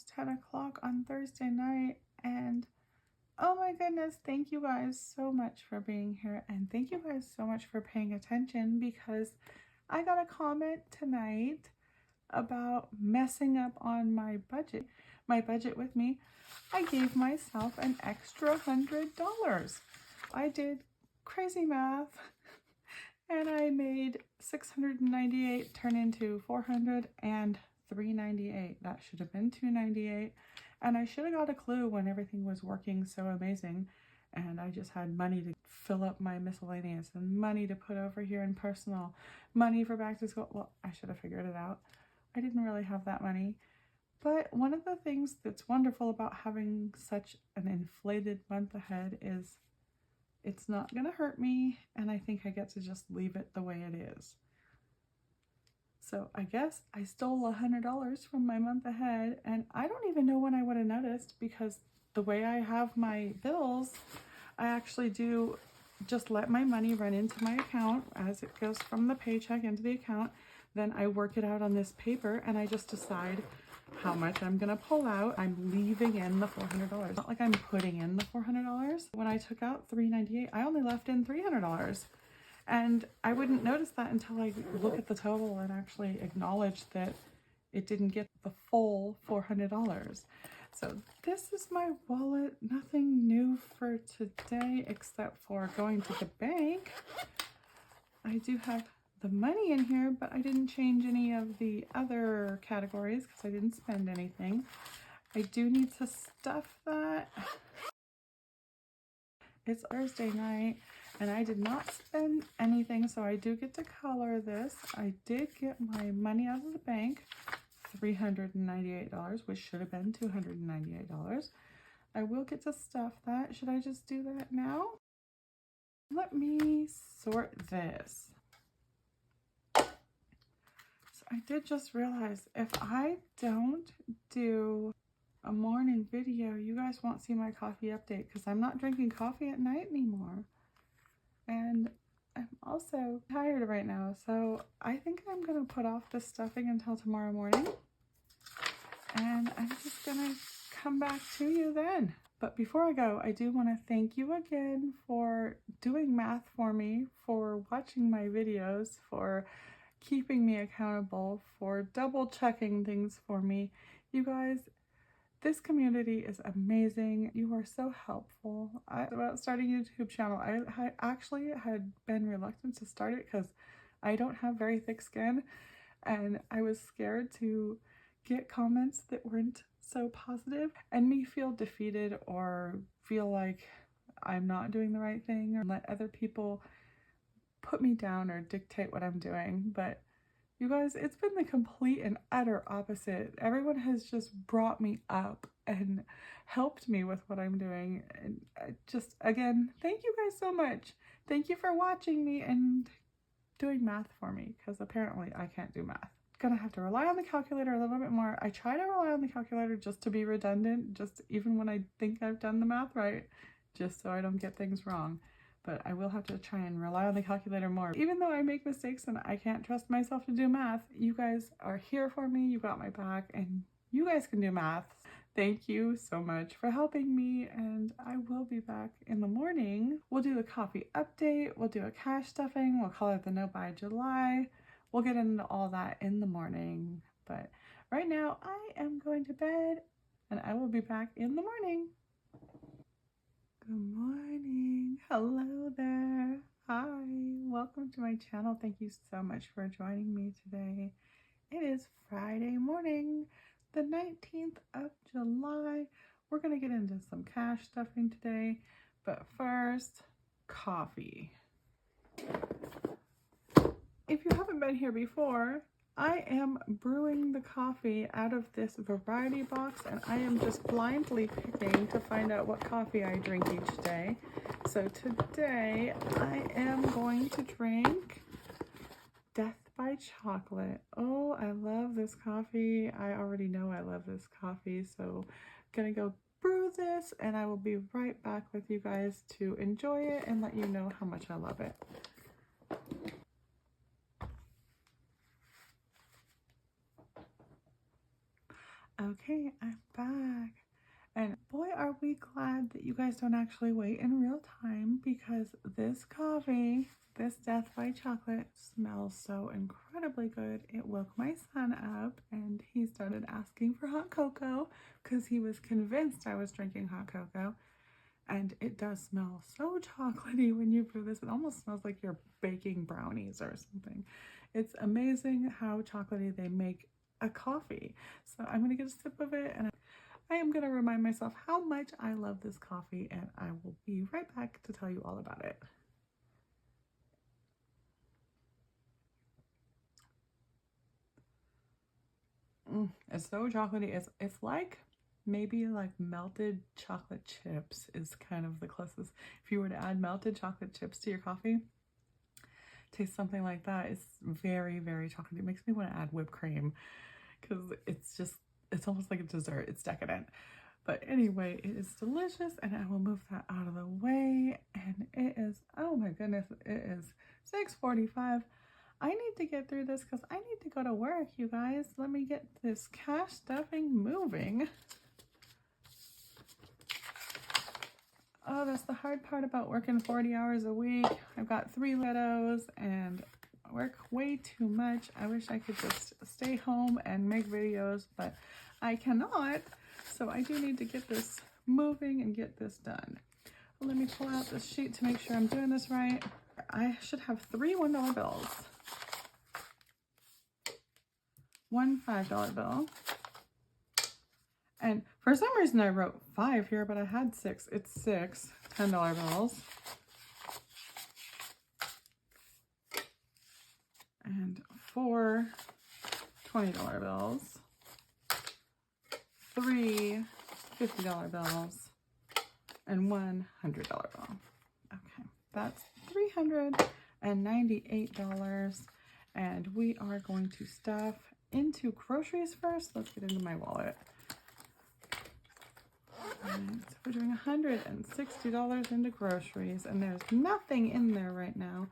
almost 10 o'clock on Thursday night, and oh my goodness, thank you guys so much for being here, and thank you guys so much for paying attention, because I got a comment tonight about messing up on my budget with me. I gave myself an extra $100. I did crazy math and I made 698 turn into 400 and 398. That should have been 298. And I should have got a clue when everything was working so amazing and I just had money to fill up my miscellaneous and money to put over here in personal, money for back to school. Well, I should have figured it out. I didn't really have that money. But one of the things that's wonderful about having such an inflated month ahead is it's not going to hurt me, and I think I get to just leave it the way it is. So I guess I stole $100 from my month ahead, and I don't even know when I would have noticed, because the way I have my bills, I actually do just let my money run into my account as it goes from the paycheck into the account. Then I work it out on this paper and I just decide how much I'm gonna pull out. I'm leaving in the $400. Not like I'm putting in the $400. When I took out $398, I only left in $300. And I wouldn't notice that until I look at the total and actually acknowledge that it didn't get the full $400. So this is my wallet. Nothing new for today except for going to the bank. I do have the money in here, but I didn't change any of the other categories because I didn't spend anything. I do need to stuff that. It's Thursday night and I did not spend anything, so I do get to color this. I did get my money out of the bank, $398, which should have been $298. I will get to stuff that. Should I just do that now? Let me sort this. So I did just realize if I don't do a morning video, you guys won't see my coffee update because I'm not drinking coffee at night anymore. And I'm also tired right now, so I think I'm gonna put off this stuffing until tomorrow morning. And I'm just gonna come back to you then. But before I go, I do want to thank you again for doing math for me, for watching my videos, for keeping me accountable, for double checking things for me. You guys, this community is amazing. You are so helpful. About starting a YouTube channel, I actually had been reluctant to start it because I don't have very thick skin and I was scared to get comments that weren't so positive and me feel defeated or feel like I'm not doing the right thing or let other people put me down or dictate what I'm doing. But you guys, it's been the complete and utter opposite. Everyone has just brought me up and helped me with what I'm doing. And just, again, thank you guys so much. Thank you for watching me and doing math for me, because apparently I can't do math. Gonna have to rely on the calculator a little bit more. I try to rely on the calculator just to be redundant, just even when I think I've done the math right, just so I don't get things wrong. But I will have to try and rely on the calculator more. Even though I make mistakes and I can't trust myself to do math, you guys are here for me, you got my back, and you guys can do math. Thank you so much for helping me, and I will be back in the morning. We'll do the coffee update, we'll do a cash stuffing, we'll call it the No Buy July. We'll get into all that in the morning. But right now, I am going to bed, and I will be back in the morning. Good morning. Hello there. Hi. Welcome to my channel. Thank you so much for joining me today. It is Friday morning, the 19th of July. We're going to get into some cash stuffing today, but first, coffee. If you haven't been here before, I am brewing the coffee out of this variety box, and I am just blindly picking to find out what coffee I drink each day. So today I am going to drink Death by Chocolate. Oh, I love this coffee. I already know I love this coffee, so I'm gonna go brew this, and I will be right back with you guys to enjoy it and let you know how much I love it. Okay, I'm back. And boy, are we glad that you guys don't actually wait in real time, because this coffee, this Death by Chocolate, smells so incredibly good. It woke my son up and he started asking for hot cocoa because he was convinced I was drinking hot cocoa. And it does smell so chocolatey when you brew this. It almost smells like you're baking brownies or something. It's amazing how chocolatey they make a coffee. So I'm going to get a sip of it, and I am going to remind myself how much I love this coffee, and I will be right back to tell you all about it. It's so chocolatey. It's like maybe like melted chocolate chips is kind of the closest. If you were to add melted chocolate chips to your coffee, taste something like that. It's very, very chocolatey. It makes me want to add whipped cream because it's almost like a dessert. It's decadent. But anyway, it is delicious, and I will move that out of the way. And it is, oh my goodness, it is 6:45. I need to get through this because I need to go to work, you guys. Let me get this cash stuffing moving. Oh, that's the hard part about working 40 hours a week. I've got 3 kiddos and work way too much. I wish I could just stay home and make videos, but I cannot. So I do need to get this moving and get this done. Let me pull out this sheet to make sure I'm doing this right. I should have 3 $1 bills. 1 $5 bill. And for some reason I wrote 5 here, but I had 6. It's 6 $10 bills. And 4 $20 bills. 3 $50 bills. And 1 $100 bill. Okay, that's $398. And we are going to stuff into groceries first. Let's get into my wallet. Right, so we're doing $160 into groceries, and there's nothing in there right now.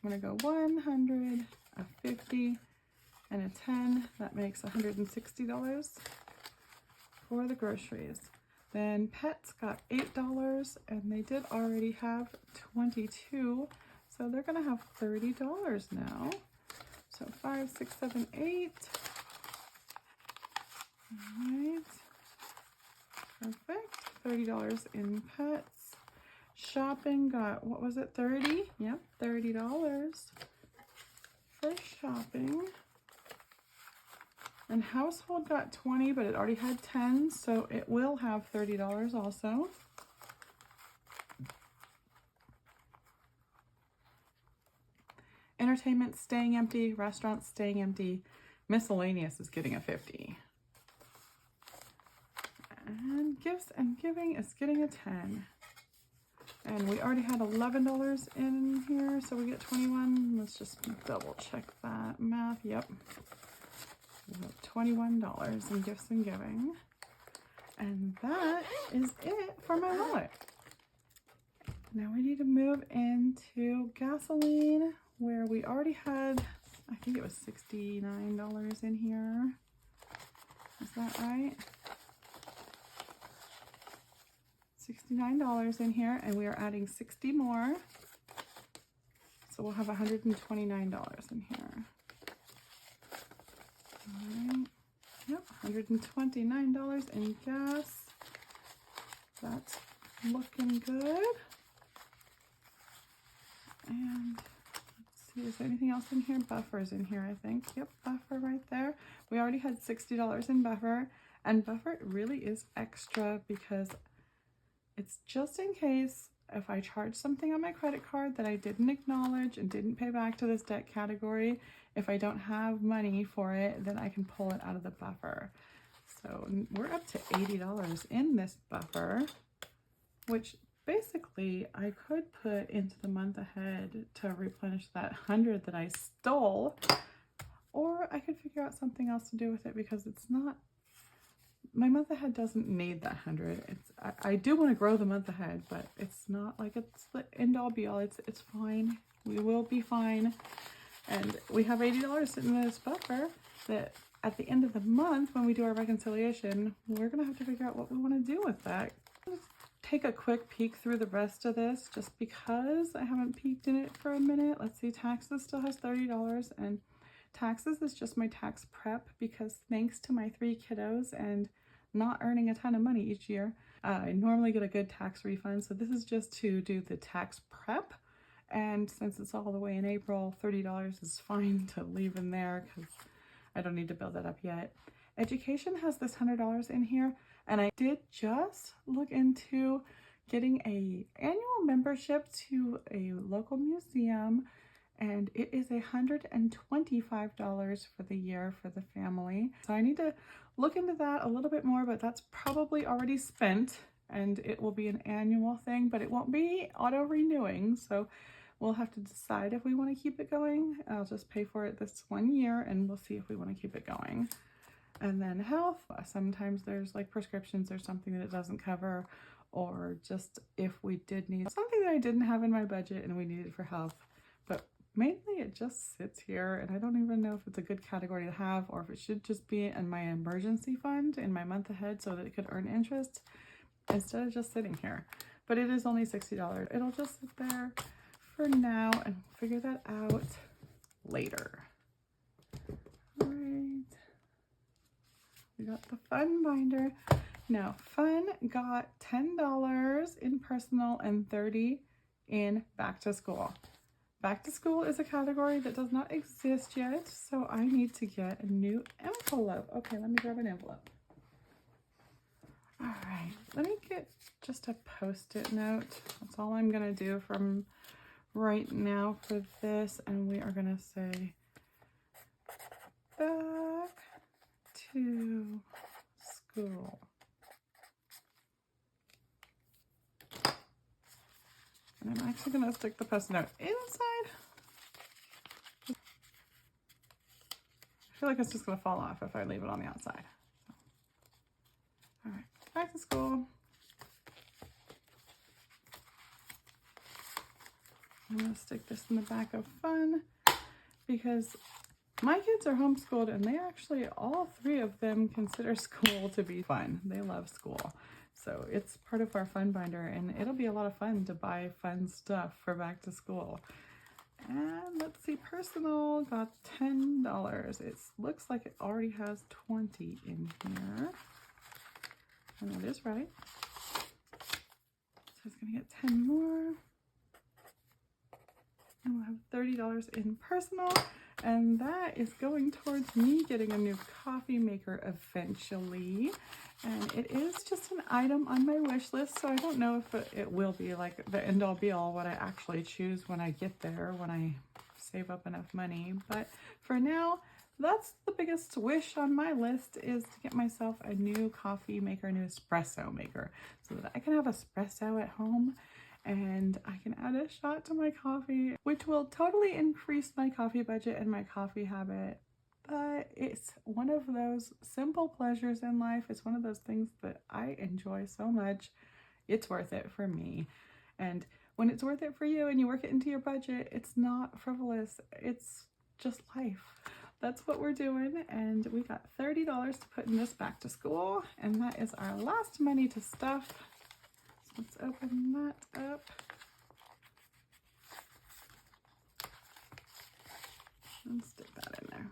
I'm gonna go 100, a 50, and a 10. That makes $160 for the groceries. Then pets got $8, and they did already have 22, so they're gonna have $30 now. So 5, 6, 7, 8. All right. Perfect. $30 in pets. Shopping got, what was it, 30? Yep, $30 for shopping. And household got 20, but it already had 10, so it will have $30 also. Entertainment staying empty, restaurants staying empty. Miscellaneous is getting a 50. And gifts and giving is getting a 10. And we already had $11 in here, so we get 21. Let's just double check that math. Yep. $21 in gifts and giving. And that is it for my wallet. Now we need to move into gasoline, where we already had, I think it was $69 in here. Is that right? $69 in here, and we are adding 60 more. So we'll have $129 in here. All right. Yep, $129 in gas. That's looking good. And let's see, is there anything else in here? Buffer's in here, I think. Yep, buffer right there. We already had $60 in buffer, and buffer really is extra because it's just in case if I charge something on my credit card that I didn't acknowledge and didn't pay back to this debt category. If I don't have money for it, then I can pull it out of the buffer. So we're up to $80 in this buffer, which basically I could put into the month ahead to replenish that 100 that I stole, or I could figure out something else to do with it because it's not, my month ahead doesn't need that 100. I do want to grow the month ahead, but it's not like it's the end all be all. It's fine. We will be fine. And we have $80 sitting in this buffer that at the end of the month, when we do our reconciliation, we're gonna have to figure out what we want to do with that. Let's take a quick peek through the rest of this just because I haven't peeked in it for a minute. Let's see, taxes still has $30, and taxes is just my tax prep because thanks to my 3 kiddos and not earning a ton of money each year, I normally get a good tax refund. So this is just to do the tax prep. And since it's all the way in April, $30 is fine to leave in there because I don't need to build that up yet. Education has this $100 in here, and I did just look into getting a annual membership to a local museum, and it is $125 for the year for the family. So I need to look into that a little bit more, but that's probably already spent, and it will be an annual thing, but it won't be auto-renewing. So we'll have to decide if we want to keep it going. I'll just pay for it this 1 year and we'll see if we want to keep it going. And then health, sometimes there's like prescriptions or something that it doesn't cover, or just if we did need something that I didn't have in my budget and we needed for health. But mainly it just sits here, and I don't even know if it's a good category to have or if it should just be in my emergency fund in my month ahead so that it could earn interest instead of just sitting here. But it is only $60. It'll just sit there for now and figure that out later. All right, we got the fun binder. Now fun got $10 in personal and $30 in back to school. Back to school is a category that does not exist yet, so I need to get a new envelope. Okay, let me grab an envelope. All right, let me get just a Post-it note. That's all I'm gonna do from right now for this, and we are gonna say back to school. And I'm actually gonna stick the Post-it note inside. I feel like it's just gonna fall off if I leave it on the outside. All right, back to school. I'm gonna stick this in the back of fun because my kids are homeschooled and they actually, all 3 of them consider school to be fun. They love school. So it's part of our fun binder, and it'll be a lot of fun to buy fun stuff for back to school. And let's see, personal got $10. It looks like it already has 20 in here. And that is right. So it's gonna get 10 more. And we'll have $30 in personal, and that is going towards me getting a new coffee maker eventually. And it is just an item on my wish list, so I don't know if it will be like the end-all be-all what I actually choose when I get there, when I save up enough money. But for now, that's the biggest wish on my list, is to get myself a new coffee maker, a new espresso maker, so that I can have espresso at home and I can add a shot to my coffee, which will totally increase my coffee budget and my coffee habit. But it's one of those simple pleasures in life. It's one of those things that I enjoy so much. It's worth it for me. And when it's worth it for you and you work it into your budget, it's not frivolous. It's just life. That's what we're doing. And we got $30 to put in this back to school. And that is our last money to stuff. Let's open that up. And stick that in there.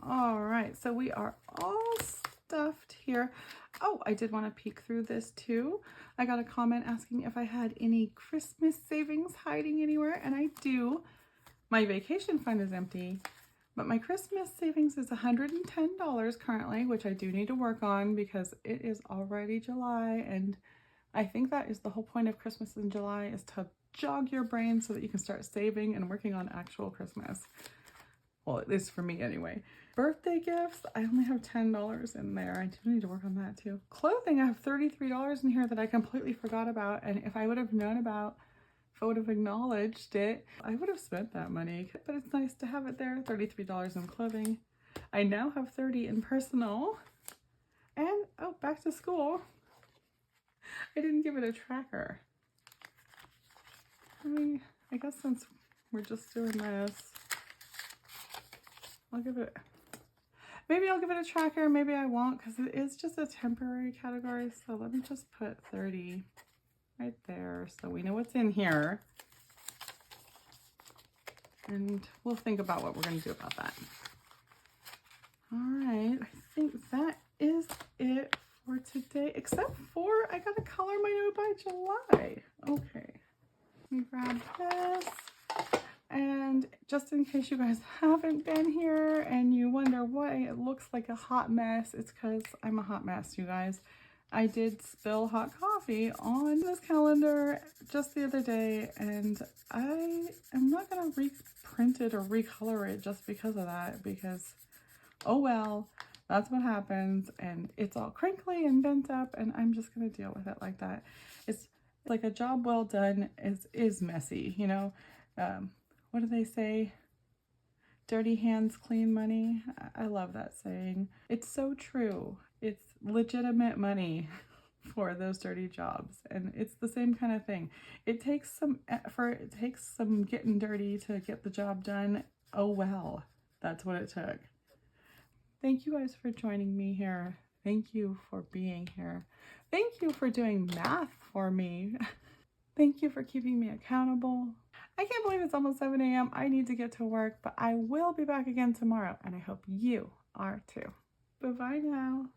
All right, so we are all stuffed here. Oh, I did want to peek through this too. I got a comment asking if I had any Christmas savings hiding anywhere, and I do. My vacation fund is empty, but my Christmas savings is $110 currently, which I do need to work on because it is already July, and I think that is the whole point of Christmas in July, is to jog your brain so that you can start saving and working on actual Christmas. Well, at least for me anyway. Birthday gifts, I only have $10 in there. I do need to work on that too. Clothing, I have $33 in here that I completely forgot about. And if I would have known about, if I would have acknowledged it, I would have spent that money. But it's nice to have it there, $33 in clothing. I now have 30 in personal. And, oh, back to school. I didn't give it a tracker. I guess since we're just doing this, I'll give it. Maybe I'll give it a tracker, maybe I won't, because it is just a temporary category. So let me just put 30 right there so we know what's in here. And we'll think about what we're going to do about that. All right, I think that is it for today, except for I got to color my note by July. Okay, let me grab this. And just in case you guys haven't been here and you wonder why it looks like a hot mess, it's because I'm a hot mess, you guys. I did spill hot coffee on this calendar just the other day, and I am not going to reprint it or recolor it just because of that, because oh well, that's what happens, and it's all crinkly and bent up, and I'm just going to deal with it like that. It's like a job well done is messy, you know. What do they say? Dirty hands, clean money. I love that saying. It's so true. It's legitimate money for those dirty jobs. And it's the same kind of thing. It takes some effort. It takes some getting dirty to get the job done. Oh well, that's what it took. Thank you guys for joining me here. Thank you for being here. Thank you for doing math for me. Thank you for keeping me accountable. I can't believe it's almost 7 a.m. I need to get to work, but I will be back again tomorrow, and I hope you are too. Bye-bye now.